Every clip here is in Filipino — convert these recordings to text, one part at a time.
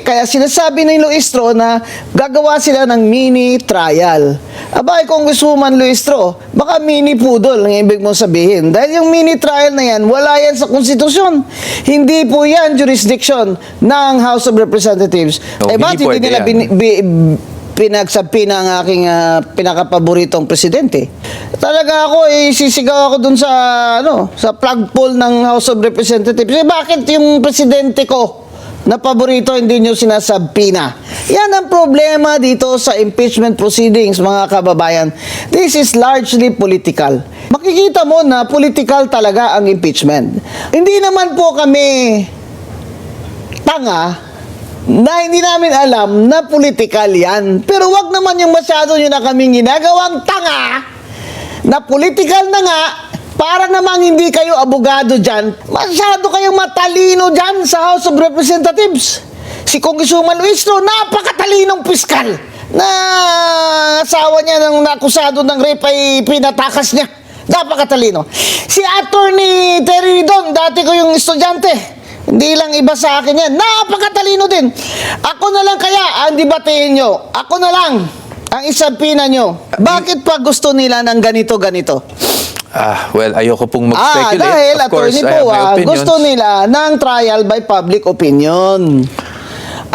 kaya sinasabi ng Luistro na gagawa sila ng mini trial. Abay, Congresswoman Luistro, baka mini poodle ang ibig mong sabihin. Dahil yung mini trial na yan, wala yan sa konstitusyon. Hindi po yan jurisdiction ng House of Representatives. No, ba't hindi nila pinagsabi ng aking pinakapaboritong presidente? Talaga ako, sisigaw ako dun sa, sa flagpole ng House of Representatives. Bakit yung presidente ko na paborito hindi nyo sinasabpina? Yan ang problema dito sa impeachment proceedings, mga kababayan. This is largely political. Makikita mo na political talaga ang impeachment. Hindi naman po kami tanga na hindi namin alam na political yan. Pero wag naman yung masyado nyo na kaming ginagawang tanga na political na nga, para namang hindi kayo abogado dyan. Masyado kayong matalino dyan sa House of Representatives. Si Congresswoman Luistro, napakatalinong piskal na asawa niya ng nakusado ng rape ay pinatakas niya. Napakatalino. Si Attorney Terry Don, dati ko yung estudyante. Hindi lang iba sa akin yan. Napakatalino din. Ako na lang kaya ang debatehin nyo. Ako na lang ang isabpina nyo. Bakit pa gusto nila ng ganito-ganito? Well, ayoko pong mag-speculate. Dahil, of course, Attorney I have my Poa, opinions. gusto nila ng trial by public opinion.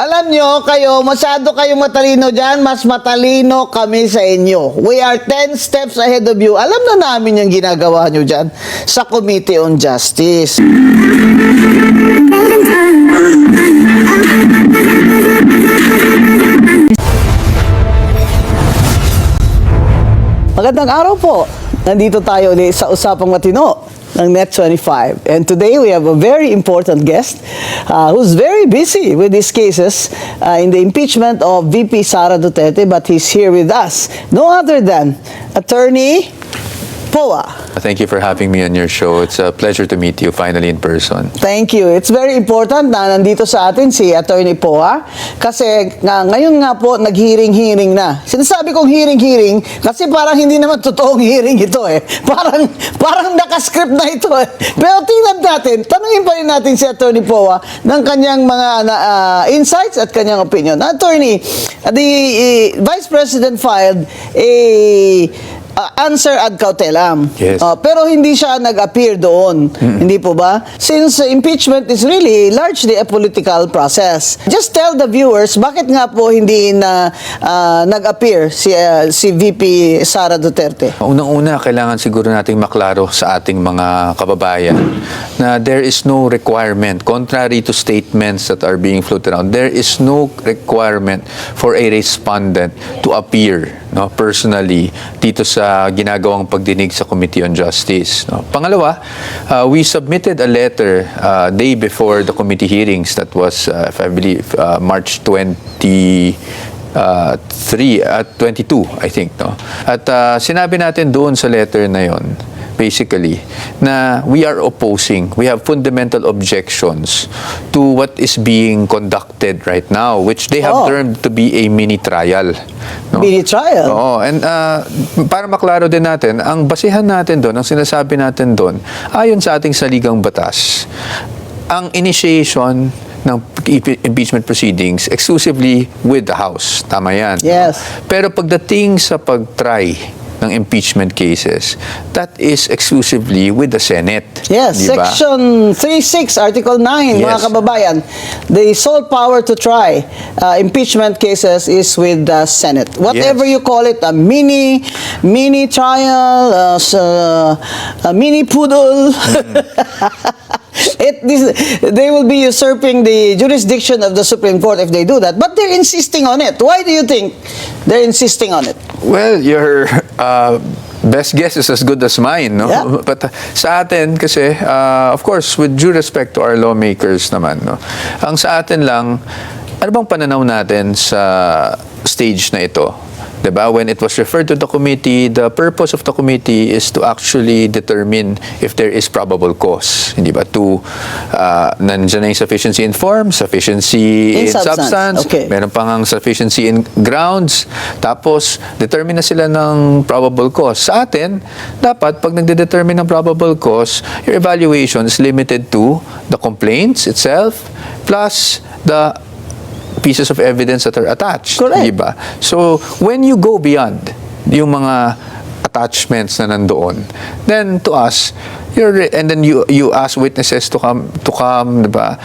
Alam nyo, kayo, masyado kayong matalino dyan, mas matalino kami sa inyo. We are 10 steps ahead of you. Alam na namin yung ginagawa nyo dyan sa Committee on Justice. Magandang araw po. Nandito tayo ulit sa Usapang Matino ng Net25. And today we have a very important guest who's very busy with these cases in the impeachment of VP Sara Duterte, but he's here with us. No other than Attorney Poa. Thank you for having me on your show. It's a pleasure to meet you finally in person. Thank you. It's very important na nandito sa atin si Attorney Poa kasi ngayon nga po nag-hearing na. Sinasabi kong hearing kasi parang hindi naman totoong hearing ito eh. Parang nakascript na ito eh. Pero tingnan natin, tanungin pa rin natin si Attorney Poa ng kanyang mga insights at kanyang opinion. Attorney, the Vice President filed a answer ad cautelam. Yes. Pero hindi siya nag-appear doon. Hindi po ba? Since impeachment is really largely a political process. Just tell the viewers, bakit nga po hindi na nag-appear si VP Sara Duterte? Unang-una, kailangan siguro nating maklaro sa ating mga kababayan na there is no requirement, contrary to statements that are being floated around, there is no requirement for a respondent to appear personally dito sa ginagawang pagdinig sa Committee on Justice. Pangalawa, we submitted a letter day before the committee hearings that was, if I believe, March 22, I think. At sinabi natin doon sa letter na yon, basically, na we are opposing, we have fundamental objections to what is being conducted right now, which they have termed to be a mini trial. Mini trial? Oo, and para maklaro din natin, ang basihan natin doon, ang sinasabi natin doon, ayon sa ating saligang batas, ang initiation ng impeachment proceedings exclusively with the House. Tama yan. Yes. Pero pagdating sa pag-try ng impeachment cases, that is exclusively with the Senate. Yes, diba? Section 36, Article 9, mga Yes. kababayan. The sole power to try impeachment cases is with the Senate. Whatever Yes. you call it, a mini trial, a mini poodle. They will be usurping the jurisdiction of the Supreme Court if they do that. But they're insisting on it. Why do you think they're insisting on it? Well, your best guess is as good as mine, no? Yeah. But sa atin kasi, of course, with due respect to our lawmakers naman, no? Ang sa atin lang, ano bang pananaw natin sa stage na ito? Diba? When it was referred to the committee, the purpose of the committee is to actually determine if there is probable cause. Hindi ba? To, nandiyan na yung sufficiency in form, sufficiency in substance, Okay. meron pang ang sufficiency in grounds, tapos determine na sila ng probable cause. Sa atin, dapat pag nagde-determine ng probable cause, your evaluation is limited to the complaints itself, plus the pieces of evidence that are attached. Correct. Di ba? So, when you go beyond yung mga attachments na nandoon, then to us, and then you ask witnesses to come, di ba?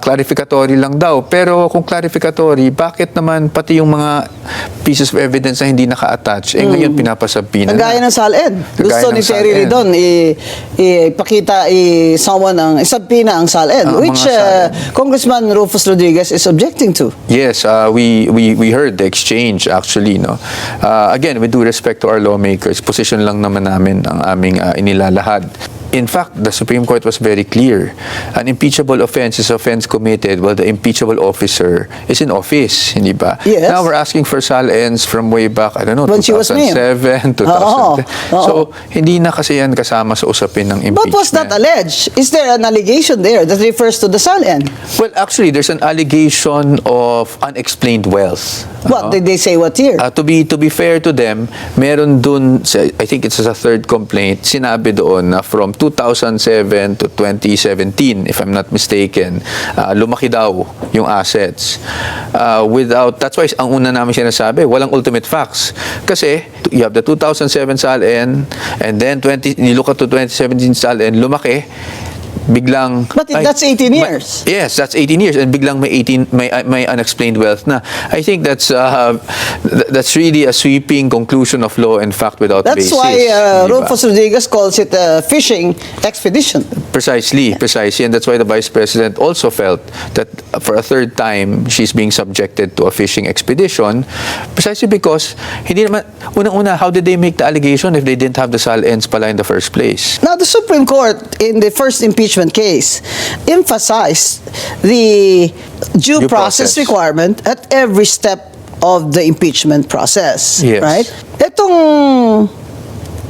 Clarificatory lang daw. Pero kung clarificatory, bakit naman pati yung mga pieces of evidence na hindi naka-attach, ngayon pinapasabina na. Kagaya ng SALN. Gusto Kagaya ni ng Terry SALN. Ridon ipakita isabpina ang SALN, which mga SALN. Congressman Rufus Rodriguez is objecting to. Yes, we heard the exchange actually, no. Again, with due respect to our lawmakers, position lang naman namin ang aming inilalahad. In fact, the Supreme Court was very clear. An impeachable offense is offense committed while the impeachable officer is in office, hindi ba? Yes. Now we're asking for SALNs from way back, I don't know, When she was named. 2007, 2010. Oo. So, hindi na kasi yan kasama sa usapin ng But impeachment. was that alleged? Is there an allegation there that refers to the SALN? Well, actually, there's an allegation of unexplained wealth. What did they say? What year? To be fair to them, meron dun, I think it's a third complaint, sinabi doon na from 2007 to 2017, if I'm not mistaken, lumaki daw yung assets. That's why ang una namin sinasabi, walang ultimate facts. Kasi you have the 2007 SALN, and then you look at the 2017 SALN, lumaki, biglang That's 18 years. Yes, that's 18 years, and biglang may unexplained wealth na. I think that's really a sweeping conclusion of law and fact without That's basis. why di ba? Rufus Rodriguez calls it a fishing expedition. Precisely, and that's why the Vice President also felt that for a third time she's being subjected to a fishing expedition, precisely because hindi naman unang-una, how did they make the allegation if they didn't have the SALNs pala in the first place? Now, the Supreme Court, in the first impeachment case, emphasized the due process process. requirement at every step of the impeachment process. Yes. Right? Itong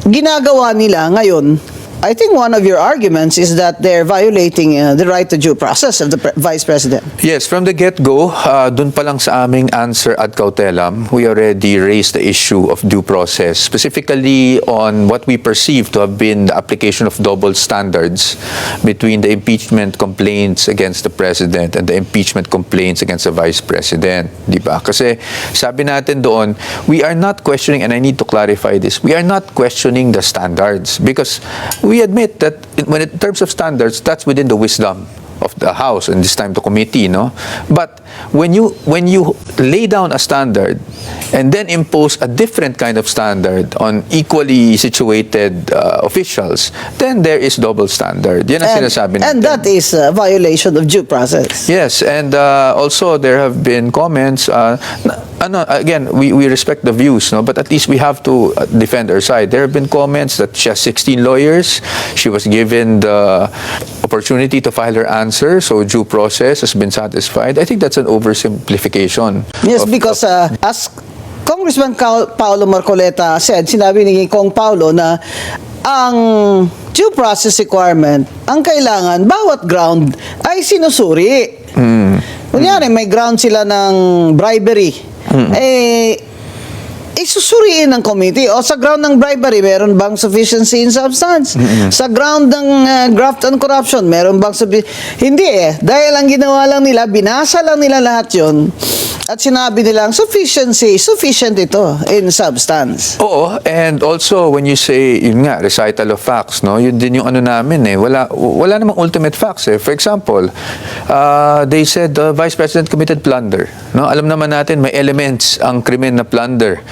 ginagawa nila ngayon, I think one of your arguments is that they're violating the right to due process of the Vice President. Yes, from the get-go, dun pa lang sa aming answer ad cautelam, we already raised the issue of due process, specifically on what we perceive to have been the application of double standards between the impeachment complaints against the President and the impeachment complaints against the Vice President. Di ba? Kasi sabi natin doon, we are not questioning, and I need to clarify this, we are not questioning the standards because we admit that in terms of standards, that's within the wisdom of the House and this time the committee, no? But when you lay down a standard and then impose a different kind of standard on equally situated officials, then there is double standard. Yan ang sinasabi natin. And that is a violation of due process. Yes, and also there have been comments. Again, we respect the views, no? But at least we have to defend our side. There have been comments that she has 16 lawyers. She was given the opportunity to file her answer, so due process has been satisfied. I think that's an oversimplification. Yes, because as Congressman Paulo Marcoleta said, sinabi ni Kong Paulo na ang due process requirement, ang kailangan, bawat ground ay sinusuri. Kunyari, may ground sila ng bribery. Isusuriin ng committee. O sa ground ng bribery, meron bang sufficiency in substance? Sa ground ng graft and corruption, meron bang Hindi Dahil ang ginawa lang nila, binasa lang nila lahat yun. At sinabi nilang sufficient ito in substance. Oo, and also when you say, yun nga, recital of facts, no? Yun din yung ano namin wala namang ultimate facts For example, they said the Vice President committed plunder, no? Alam naman natin may elements ang krimen na plunder.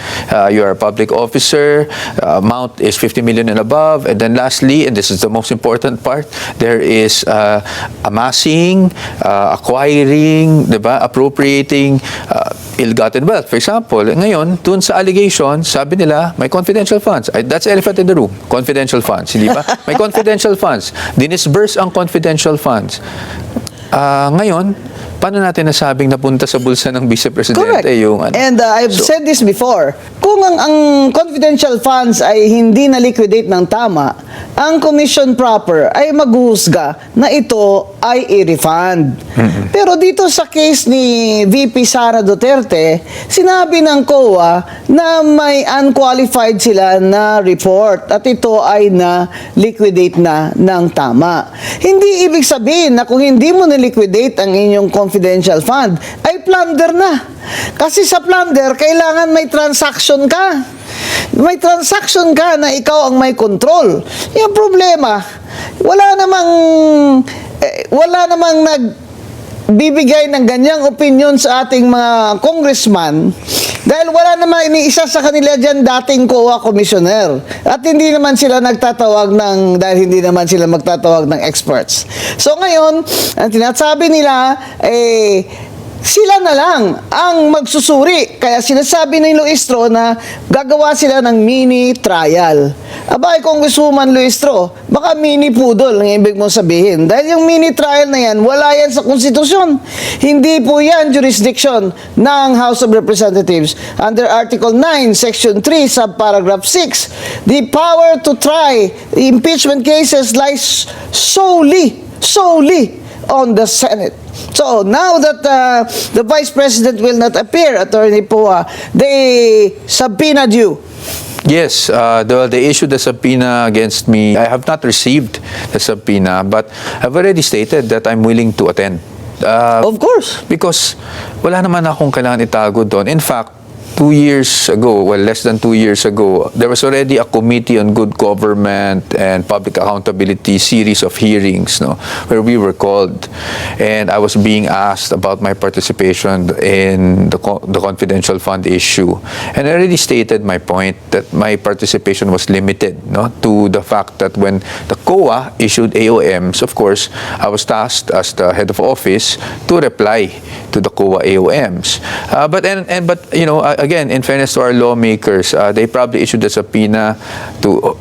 You are a public officer, amount is 50 million and above, and then lastly, and this is the most important part, there is amassing, acquiring, diba? Appropriating ill-gotten wealth. For example, ngayon, dun sa allegation, sabi nila, may confidential funds. That's elephant in the room. Confidential funds, hindi ba? May confidential funds. Dinisburse ang confidential funds. Ngayon, paano natin nasabing napunta sa bulsa ng Vice Presidente yung ano? And I've said this before, kung ang confidential funds ay hindi na-liquidate ng tama, ang commission proper ay maghuhusga na ito ay i-refund. Pero dito sa case ni VP Sara Duterte, sinabi ng COA na may unqualified sila na report at ito ay na-liquidate na ng tama. Hindi ibig sabihin na kung hindi mo na-liquidate ang inyong confidential fund ay plunder na. Kasi sa plunder, kailangan may transaction ka. May transaction ka na ikaw ang may control. Yung problema, wala namang nagbibigay ng ganyang opinion sa ating mga congressman dahil wala naman iniisa sa kanila dyan dating COA commissioner. At hindi naman sila nagtatawag dahil hindi naman sila magtatawag ng experts. So ngayon, ang tinasabi nila, sila na lang ang magsusuri. Kaya sinasabi ni Luistro na gagawa sila ng mini trial. Abay, Congresswoman Luistro, baka mini pudol ang ibig mong sabihin. Dahil yung mini trial na yan, wala yan sa konstitusyon. Hindi po yan jurisdiction ng House of Representatives. Under Article 9, Section 3, Subparagraph 6, the power to try impeachment cases lies solely on the Senate. So now that the Vice President will not appear, Attorney Poa, they subpoenaed you. Yes, they issued the subpoena against me. I have not received the subpoena, but I've already stated that I'm willing to attend. Of course. Because wala naman akong kailangan itago doon. In fact, 2 years ago, well, less than 2 years ago, there was already a Committee on Good Government and Public Accountability series of hearings, where we were called, and I was being asked about my participation in the confidential fund issue, and I already stated my point that my participation was limited, to the fact that when the COA issued AOMs, of course, I was tasked as the head of office to reply to the COA AOMs, but again, in fairness to our lawmakers, they probably issued a subpoena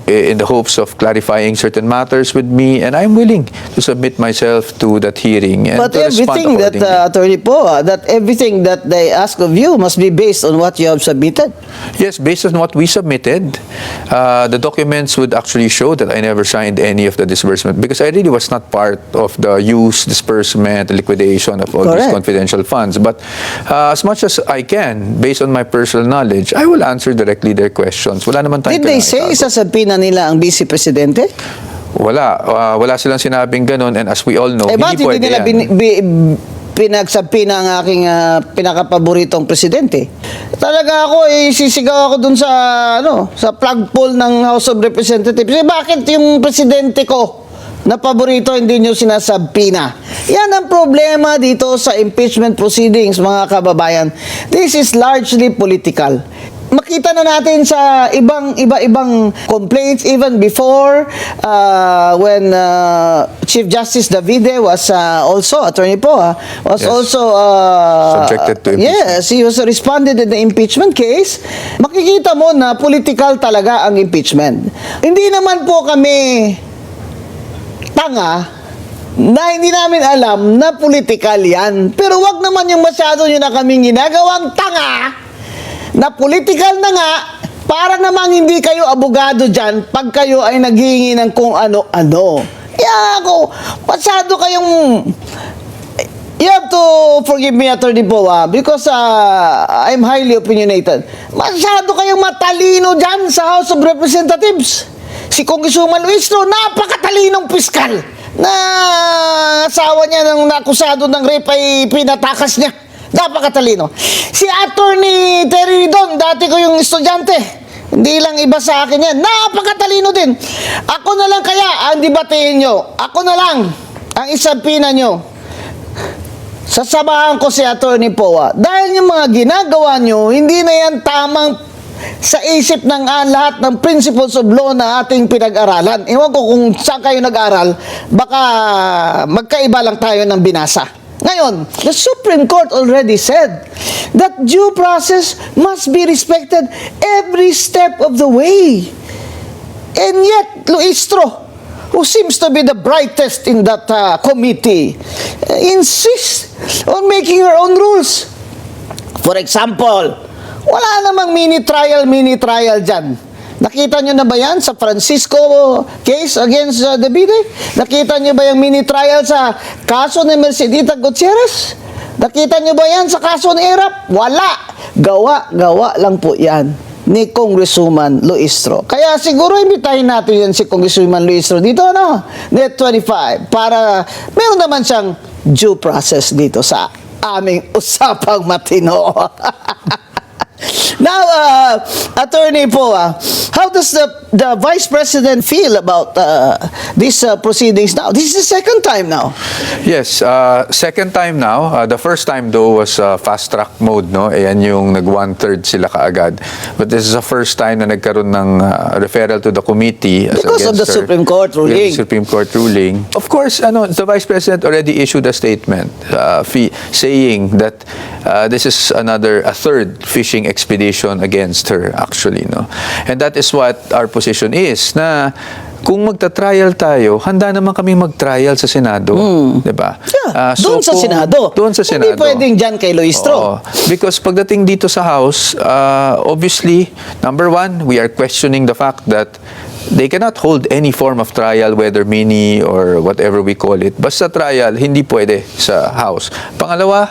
in the hopes of clarifying certain matters with me, and I'm willing to submit myself to that hearing. And But to respond everything that, accordingly. Attorney Poa, that everything that they ask of you must be based on what you have submitted. Yes, based on what we submitted, the documents would actually show that I never signed any of the disbursement because I really was not part of the use, disbursement, liquidation of all these Correct. confidential funds. But as much as I can, based on my personal knowledge, I will answer directly their questions. Wala naman tayong Did they kailangan say itago. sa subpoena nila ang Vice Presidente? Wala silang sinabing ganun, and as we all know, Bakit hindi hindi pwede nila yan. pinagsabpina ang aking pinakapaboritong presidente? Talaga ako, sisigaw ako dun sa flagpole ng House of Representatives. Bakit yung presidente ko na paborito hindi nyo sinasabpina? Yan ang problema dito sa impeachment proceedings, mga kababayan. This is largely political. Makita na natin sa iba-ibang complaints even before when Chief Justice Davide was also, Attorney Poa, was Yes. also Subjected to impeachment. Yes, he was responded in the impeachment case. Makikita mo na political talaga ang impeachment. Hindi naman po kami tanga na hindi namin alam na political yan. Pero wag naman yung masyado nyo na kaming ginagawang tanga na political na nga para namang hindi kayo abogado dyan pag kayo ay naghihingi ng kung ano-ano. Kaya ako, masyado kayong... You have to forgive me, Attorney Poa, because I'm highly opinionated. Masyado kayong matalino dyan sa House of Representatives. Si Congresswoman Luistro, napakatalinong piskal na asawa niya ng nakusado ng rape ay pinatakas niya. Napakatalino. Si Attorney Terry Ridon, dati ko yung estudyante. Hindi lang iba sa akin yan. Napakatalino din. Ako na lang kaya ang debatehin nyo. Ako na lang ang isabpina nyo. Sasamahan ko si Attorney Poa. Dahil yung mga ginagawa nyo, hindi na yan tamang sa isip ng lahat ng principles of law na ating pinag-aralan. Ewan ko kung saan kayo nag-aral, baka magkaiba lang tayo ng binasa. Ngayon, the Supreme Court already said that due process must be respected every step of the way. And yet, Luistro, who seems to be the brightest in that committee, insists on making her own rules. For example, wala namang mini trial dyan. Nakita nyo na ba yan sa Francisco case against Davide? Nakita nyo ba yung mini trial sa kaso ni Mercedita Gutierrez? Nakita nyo ba yan sa kaso ni Erap? Wala. Gawa lang po yan ni Congresswoman Luistro. Kaya siguro imbitahin natin yan si Congresswoman Luistro dito, Net 25, para meron naman siyang due process dito sa aming usapang matino. Now, Attorney Po, how does the Vice President feel about these proceedings now? This is the second time now. Yes, second time now. The first time though was fast track mode, no? Ayan yung nag 1/3 sila kaagad. But this is the first time na nagkaroon ng referral to the committee as Because of the against her. Supreme Court ruling. Because of the Supreme Court ruling. Of course, the Vice President already issued a statement saying that this is a third fishing expedition against her, actually, no? And that is what our position is, na kung magta-trial tayo, handa naman kami mag-trial sa Senado, 'di ba? Yeah, doon sa kung- Senado. Doon sa Senado. Hindi pwedeng dyan kay Luistro. Oo. Because pagdating dito sa House, obviously, number one, we are questioning the fact that they cannot hold any form of trial, whether mini or whatever we call it. Basta trial, hindi pwede sa House. Pangalawa,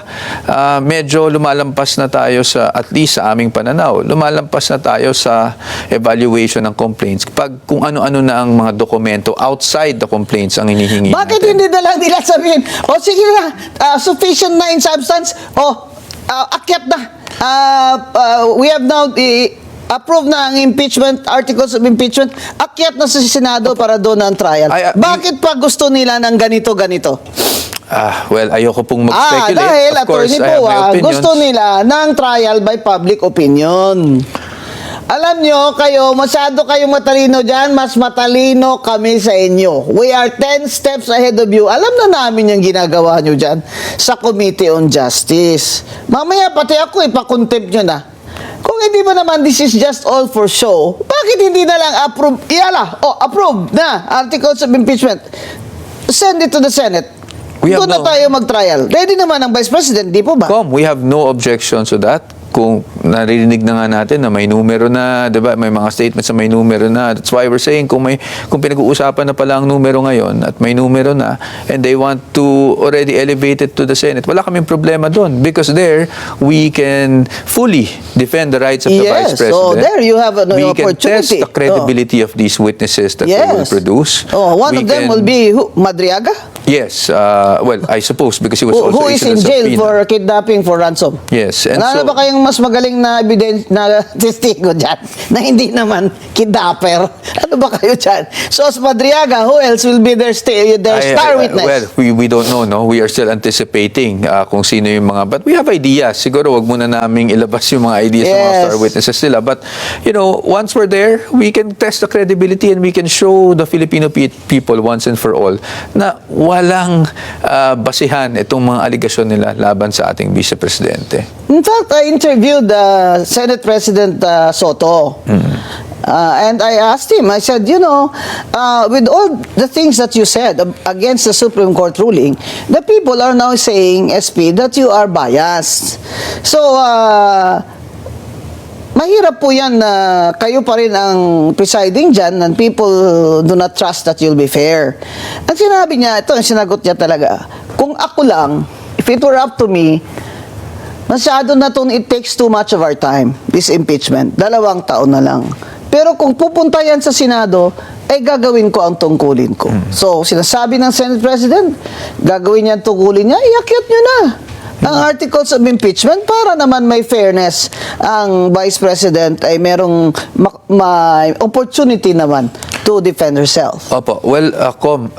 medyo lumalampas na tayo sa, at least sa aming pananaw, lumalampas na tayo sa evaluation ng complaints. Pag kung ano-ano na ang mga dokumento outside the complaints ang hinihingi Bakit natin. hindi na lang nila sabihin, o sige na, sufficient na in substance, akyat na. We have now approved na ang impeachment, articles of impeachment, akyat na sa Senado para doon ang trial. Bakit pa gusto nila ng ganito-ganito? Well, ayoko pong mag-speculate. Dahil, Of course, Attorney I have Po, my opinions. gusto nila ng trial by public opinion. Alam nyo, masyado kayong matalino dyan, mas matalino kami sa inyo. We are 10 steps ahead of you. Alam na namin yung ginagawa nyo dyan sa Committee on Justice. Mamaya pati ako, ipakontempt nyo na. Kung hindi ba naman this is just all for show, bakit hindi na lang approve? Approve na articles of impeachment. Send it to the Senate. Doon na tayo mag-trial. Ready naman ang Vice President, di po ba? We have no objections to that. Kung naririnig na nga natin na may numero na, 'di ba? May mga statements na may numero na. That's why we're saying kung pinag-uusapan na pala ang numero ngayon at may numero na and they want to already elevate it to the Senate, wala kaming problema doon because there we can fully defend the rights of the Vice President. So there you have an we opportunity. can test the credibility of these witnesses that they will produce. One of them will be Madriaga? Yes. Well, I suppose because he was also who is in issued a jail subpoena. for kidnapping for ransom. Yes. And Wala na ba kayong mas magaling na evidence na testigo dyan na hindi naman kidnapper? Ano ba kayo dyan? So, as Madriaga, who else will be their star witness? Well, we don't know, no? We are still anticipating kung sino yung mga... But we have ideas. Siguro, wag muna naming ilabas yung mga ideas ng mga star witnesses nila. But, once we're there, we can test the credibility and we can show the Filipino people once and for all na walang basihan itong mga aligasyon nila laban sa ating Vice Presidente. In fact, I interviewed Senate President Soto. And I asked him, I said, with all the things that you said against the Supreme Court ruling, the people are now saying, SP, that you are biased. So, mahirap po yan na kayo pa rin ang presiding dyan and people do not trust that you'll be fair. At sinabi niya, ito ang sinagot niya talaga, kung ako lang, if it were up to me, masyado na to, it takes too much of our time, this impeachment. 2 taon na lang. Pero kung pupunta yan sa Senado, ay gagawin ko ang tungkulin ko. So, sinasabi ng Senate President, gagawin niya ang tungkulin niya, iakyat niyo na ang articles of impeachment para naman may fairness ang Vice President ay merong opportunity naman to defend herself. Opo. Well,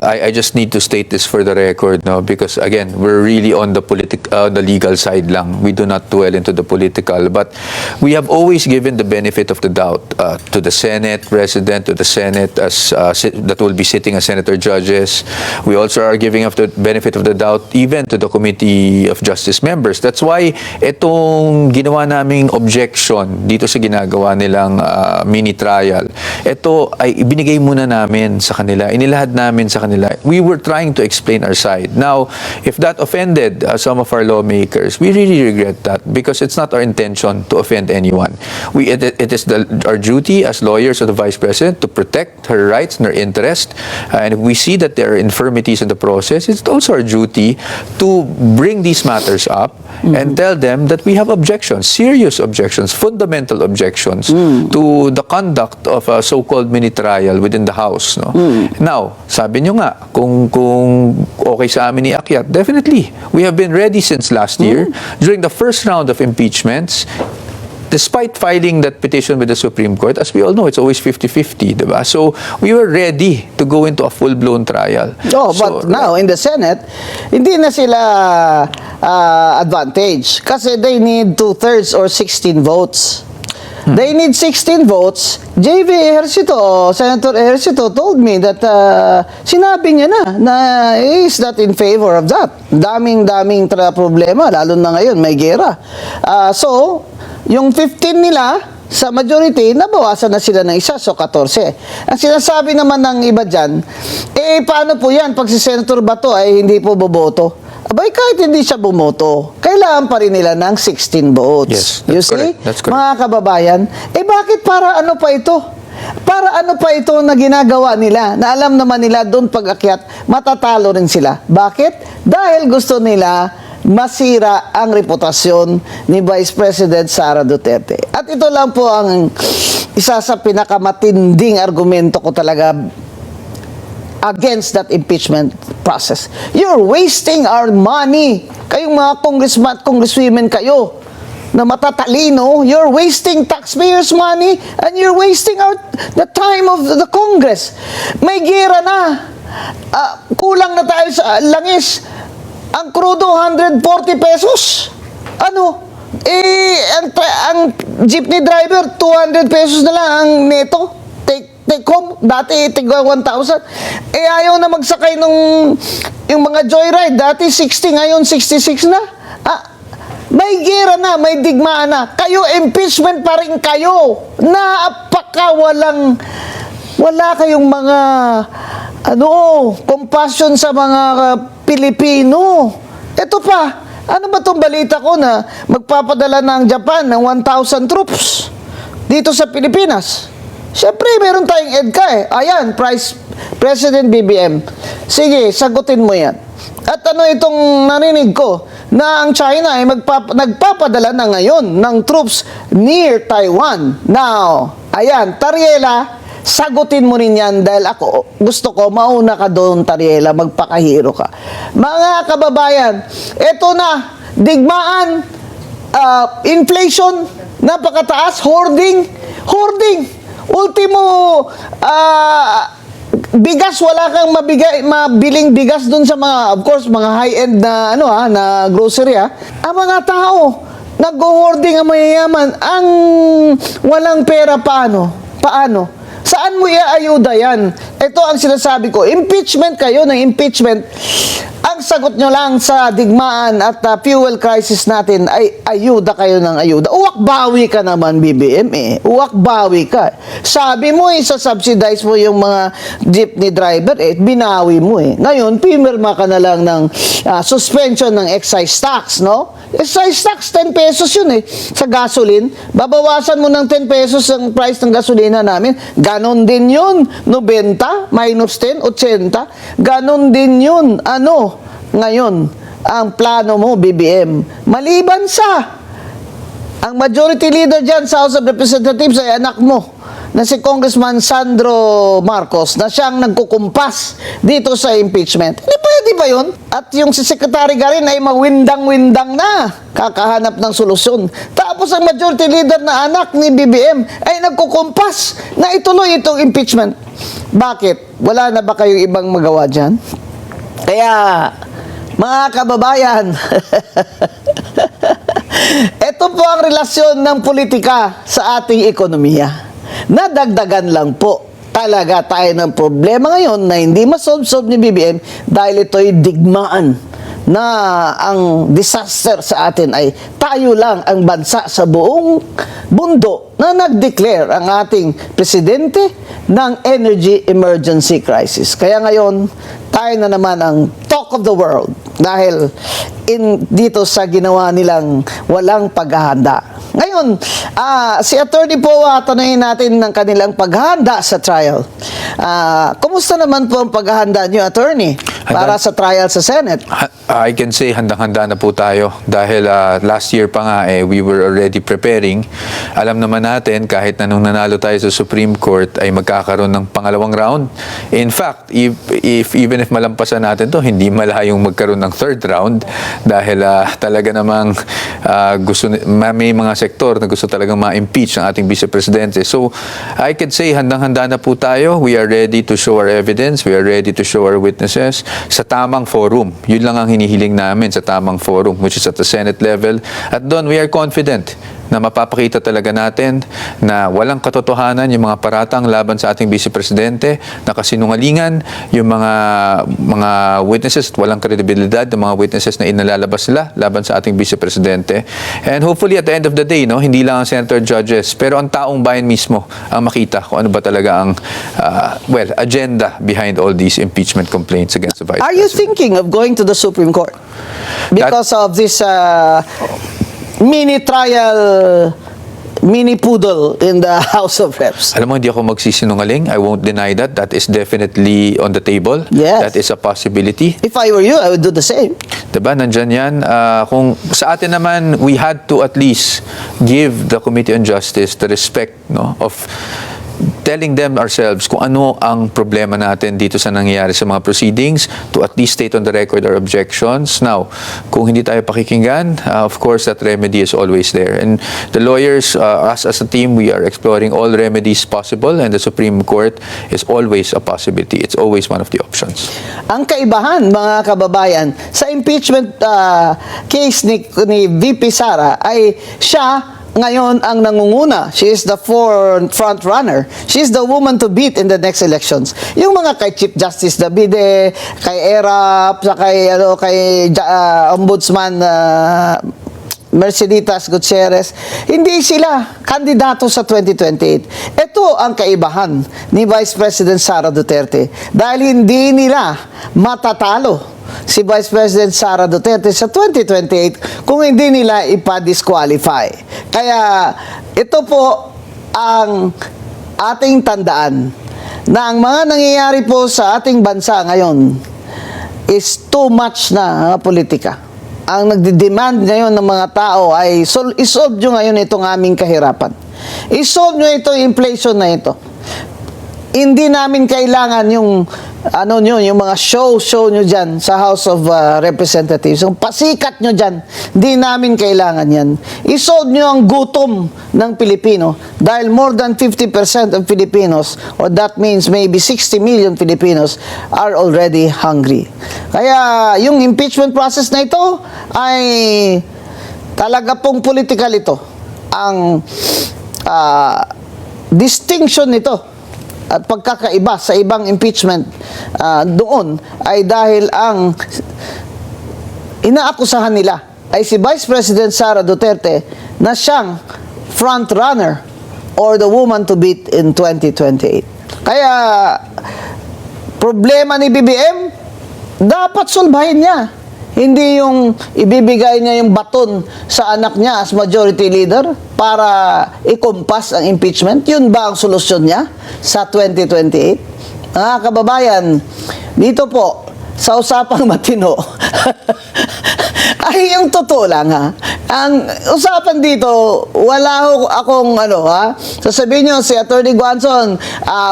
I just need to state this for the record, no, because again, we're really on the the legal side lang. We do not dwell into the political, but we have always given the benefit of the doubt to the Senate President, to the Senate as that will be sitting as senator judges. We also are giving of the benefit of the doubt even to the Committee of Justice members. That's why itong ginawa naming objection dito sa ginagawa nilang mini trial, ito ay ibinigay muna namin sa kanila, inilahad namin sa kanila. We were trying to explain our side. Now, if that offended some of our lawmakers, we really regret that because it's not our intention to offend anyone. It is our duty as lawyers of the Vice President to protect her rights and her interest. And if we see that there are infirmities in the process, it's also our duty to bring these matters senators up and tell them that we have objections, serious objections, fundamental objections to the conduct of a so-called mini trial within the House. No? Now, sabi nyo nga, kung okay sa amin iakyat, definitely. We have been ready since last year. During the first round of impeachments, despite filing that petition with the Supreme Court, as we all know, it's always 50-50, diba? So, we were ready to go into a full-blown trial. Oh, So, but now in the Senate, hindi na sila advantage kasi they need 2/3 or 16 votes. They need 16 votes. JV Ejercito, Senator Ejercito told me that sinabi niya na he is not in favor of that. Daming problema, lalo na ngayon, may gera. So, yung 15 nila, sa majority, nabawasan na sila ng isa, so 14. Ang sinasabi naman ng iba dyan, paano po yan pag si Senator Bato ay hindi po boboto? Abay, kahit hindi siya bumoto, kailangan pa rin nila ng 16 votes. Yes, You that's see? correct. That's correct. Mga kababayan, bakit para ano pa ito? Para ano pa ito na ginagawa nila? Na alam naman nila doon pag-akyat, matatalo rin sila. Bakit? Dahil gusto nila masira ang reputasyon ni Vice President Sara Duterte. At ito lang po ang isa sa pinakamatinding argumento ko talaga against that impeachment process. You're wasting our money. Kayong mga congressman at congresswomen kayo na matatalino, you're wasting taxpayers' money and you're wasting the time of the Congress. May gira na. Kulang na tayo sa langis. Ang krudo, 140 pesos. Ano? Ang jeepney driver, 200 pesos na lang ang neto. Take home, dati tigwa 1,000. Ayaw na magsakay yung mga joyride. Dati 60, ngayon 66 na. May gera na, may digmaan na. Kayo, impeachment pa rin kayo. Wala kayong mga, compassion sa mga Pilipino. Ito pa, ano ba itong balita ko na magpapadala ng Japan ng 1,000 troops dito sa Pilipinas? Siyempre, meron tayong EDCA Ayan, President BBM. Sige, sagutin mo yan. At ano itong narinig ko na ang China ay nagpapadala na ngayon ng troops near Taiwan. Now, ayan, Tariela, sagutin mo rin yan dahil ako, gusto ko, mauna ka doon, Tariela, magpakahiro ka. Mga kababayan, eto na, digmaan, inflation, napakataas, hoarding, ultimo, bigas, wala kang mabiling bigas dun sa mga, of course, mga high-end na, na grocery, Ang mga tao, nag-hoarding ang mayayaman, ang walang pera, paano? Saan mo iaayuda yan? Ito ang sinasabi ko, impeachment kayo ng impeachment. Ang sagot nyo lang sa digmaan at fuel crisis natin ay ayuda kayo ng ayuda. Uwak-bawi ka naman, BBM Uwak-bawi ka. Sabi mo isa-subsidize mo yung mga jeepney driver, binawi mo Ngayon, pimirma ka na lang ng suspension ng excise tax, no? Excise tax, 10 pesos yun sa gasoline. Babawasan mo ng 10 pesos ang price ng gasolina namin. Ganon din yun. 90 minus 10, 80. Ganon din yun. Ngayon, ang plano mo, BBM, maliban sa ang majority leader dyan sa House of Representatives ay anak mo na si Congressman Sandro Marcos na siyang nagkukumpas dito sa impeachment. Hindi pwede ba yun? At yung si Secretary Garin ay mawindang-windang na kakahanap ng solusyon. Tapos ang majority leader na anak ni BBM ay nagkukumpas na ituloy itong impeachment. Bakit? Wala na ba kayong ibang magawa dyan? Kaya, mga kababayan, ito po ang relasyon ng politika sa ating ekonomiya. Nadagdagan lang po talaga tayo ng problema ngayon na hindi masolve ni BBM dahil ito'y digmaan na ang disaster sa atin ay tayo lang ang bansa sa buong mundo na nag-declare ang ating presidente ng energy emergency crisis. Kaya ngayon, tayo na naman ang talk of the world dahil dito sa ginawa nilang walang paghahanda. Ngayon, si attorney po, tanungin natin ng kanilang paghahanda sa trial. Kumusta naman po ang paghahanda niyo, attorney? para sa trial sa Senate. I can say handang-handa na po tayo dahil last year pa nga we were already preparing. Alam naman natin kahit na nung nanalo tayo sa Supreme Court ay magkakaroon ng pangalawang round. In fact, even if malampasan natin to, hindi malayong magkaroon ng third round dahil talaga namang may mga sektor na gusto talagang ma-impeach ang ating Vice Presidente. So, I could say handang-handa na po tayo. We are ready to show our evidence. We are ready to show our witnesses sa tamang forum. Yun lang ang hinihiling namin, sa tamang forum, which is at the Senate level. At doon, we are confident na mapapakita talaga natin na walang katotohanan yung mga paratang laban sa ating Vice Presidente, na kasinungalingan yung mga witnesses at walang kredibilidad ng mga witnesses na inalalabas sila laban sa ating Vice Presidente. And hopefully at the end of the day, no, hindi lang ang senator judges, pero ang taong bayan mismo ang makita kung ano ba talaga ang agenda behind all these impeachment complaints against the Vice Are you President. thinking of going to the Supreme Court because of this mini trial, mini poodle in the House of Reps? Alam mo, hindi ako magsisinungaling. I won't deny that. That is definitely on the table. Yes. That is a possibility. If I were you, I would do the same. Diba? Nandyan yan. Kung sa atin naman, we had to at least give the Committee on Justice the respect, no, of telling them ourselves kung ano ang problema natin dito sa nangyayari sa mga proceedings, to at least state on the record our objections. Now, kung hindi tayo pakikinggan, of course, that remedy is always there. And the lawyers, us as a team, we are exploring all remedies possible, and the Supreme Court is always a possibility. It's always one of the options. Ang kaibahan, mga kababayan, sa impeachment case ni VP Sara ay siya ngayon ang nangunguna. She is the front runner. She is the woman to beat in the next elections. Yung mga kay Chief Justice Davide, kay ERAP, sa kay Ombudsman Merceditas Gutierrez, hindi sila kandidato sa 2028. Ito ang kaibahan ni Vice President Sara Duterte dahil hindi nila matatalo si Vice President Sara Duterte sa 2028 kung hindi nila ipa-disqualify. Kaya ito po ang ating tandaan na ang mga nangyayari po sa ating bansa ngayon is too much na politika. Ang nagdi-demand ngayon ng mga tao ay isolve nyo ngayon itong aming kahirapan. Isolve nyo ito, inflation na ito. Hindi namin kailangan yung yung mga show nyo dyan sa House of Representatives. Yung pasikat nyo dyan, hindi namin kailangan yan. Isolve nyo ang gutom ng Pilipino dahil more than 50% of Filipinos, or that means maybe 60 million Filipinos, are already hungry. Kaya yung impeachment process na ito ay talaga pong political ito. Ang distinction nito at pagkakaiba sa ibang impeachment doon ay dahil ang inaakusahan nila ay si Vice President Sara Duterte na siyang front runner or the woman to beat in 2028. Kaya problema ni BBM dapat sulbahin niya. Hindi yung ibibigay niya yung baton sa anak niya as majority leader para ikumpas ang impeachment. Yun ba ang solusyon niya sa 2028? Mga kababayan, dito po, sa usapang matino, ay yung totoo lang ha. Ang usapan dito, wala akong sasabihin nyo si Attorney Guanzon,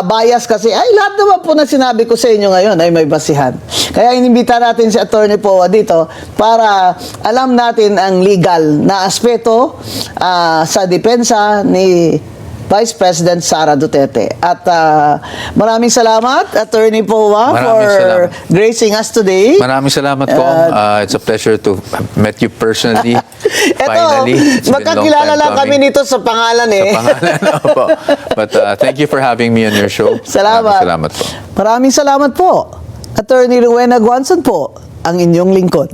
bias kasi, ay lahat naman po na sinabi ko sa inyo ngayon ay may basihan. Kaya inimbita natin si Attorney Poa dito para alam natin ang legal na aspeto sa depensa ni Vice President Sara Duterte. At maraming salamat, Attorney Poa, for gracing us today. Maraming salamat po. It's a pleasure to met you personally. Finally. Ito, magkakilala lang kami nito sa pangalan eh. Sa pangalan, opo. But thank you for having me on your show. Salamat. Maraming salamat po. Maraming salamat po. Attorney Rowena Guanzon po, ang inyong lingkod.